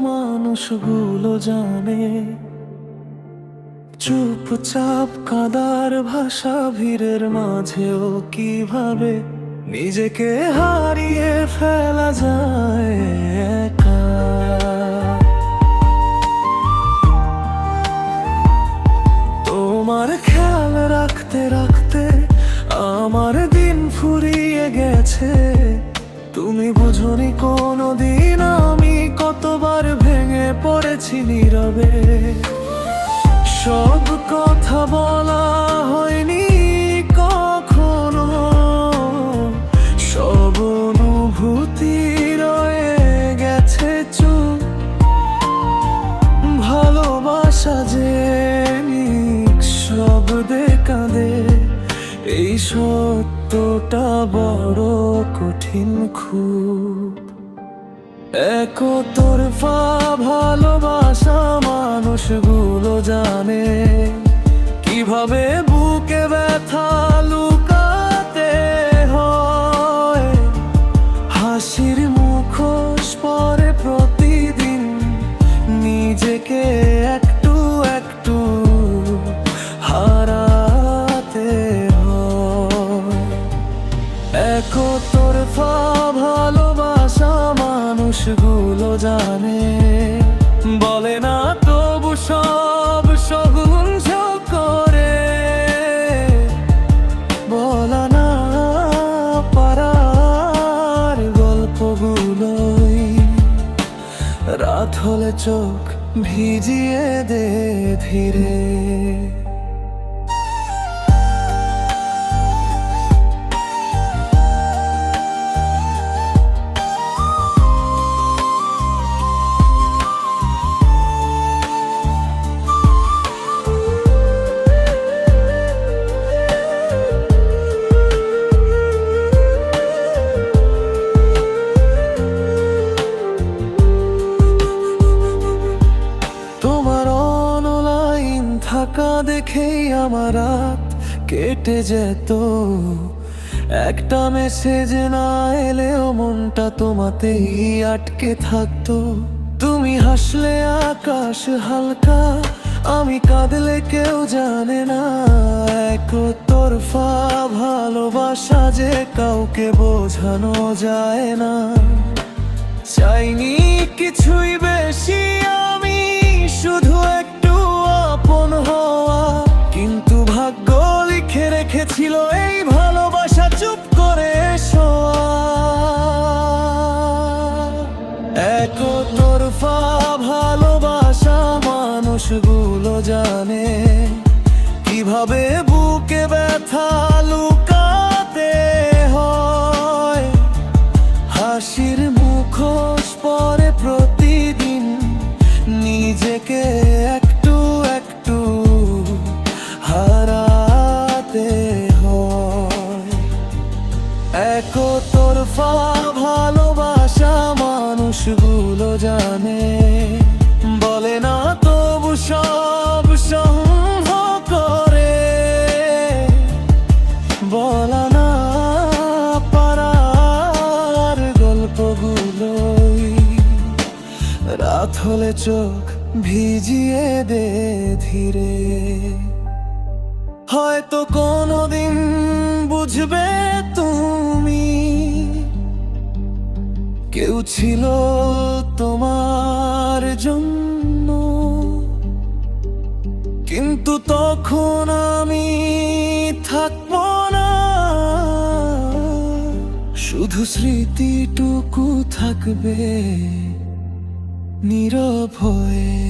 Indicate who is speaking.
Speaker 1: মানুষগুলো জানে। চুপচাপ কাদার ভাষা ভিড়ের মাঝেও কিভাবে নিজেকে হারিয়ে ফেলা যায় একা। তোমার খেয়াল রাখতে রাখতে আমার দিন ফুরিয়ে গেছে। তুমি বুঝোনি কোনোদিন আমি কতবার ভেঙে পড়েছি নীরবে। সব কথা বলা হয়নি কখনো, সব অনুভূতি রয়ে গেছে চুপ। ভালোবাসা যে শব্দে কাঁদে, এই সত্যটা বড় কঠিন খুব। একতরফা ভালোবাসা মানুষগুলো জানে কিভাবে বুকে ব্যথা লুকাতে হয়। হাসির মুখোশ পরে প্রতিদিন নিজেকে একটু একটু হারাতে হয়। একতরফা ভালোবাসা মানুষগুলো জানে, বলে না তবু সব সহ্য করে। বলা না পারার গল্পগুলোই রাত হলে চোখ ভিজিয়ে দে ধীরে। থাকা দেখেই আমার রাত কেটে যেত। একটা মেসেজ না এলেও মনটা তোমাতেই আটকে থাকতো। তুমি হাসলে আকাশ হালকা, আমি কাঁদলে কেউ জানে না। একতরফা ভালোবাসা যে কাউকে বোঝানো যায় না। চাইনি কিছুই বেশি আমি, শুধু একটু আপন হওয়া। কিন্তু ভাগ্য লিখে রেখেছিল এই ভালোবাসা চুপ করে শোয়া। একতরফা ভালোবাসা মানুষগুলো জানে কিভাবে বুকে ব্যথা লুকাতে হয়। হাসির মুখোশ পরে প্রতিদিন নিজেকে একটু একটু হারাতে হয়। একতরফা ভালোবাসা মানুষগুলো জানে, বলে না তবু সব সহ্য করে। বলা না পারার গল্পগুলোই রাত হলে চোখ ভিজিয়ে দে ধীরে। হয়তো কোনোদিন বুঝবে তুমি কেউ ছিল তোমার জন্য, কিন্তু তখন আমি থাকবো না। শুধু স্মৃতিটুকু থাকবে নীরব হয়ে।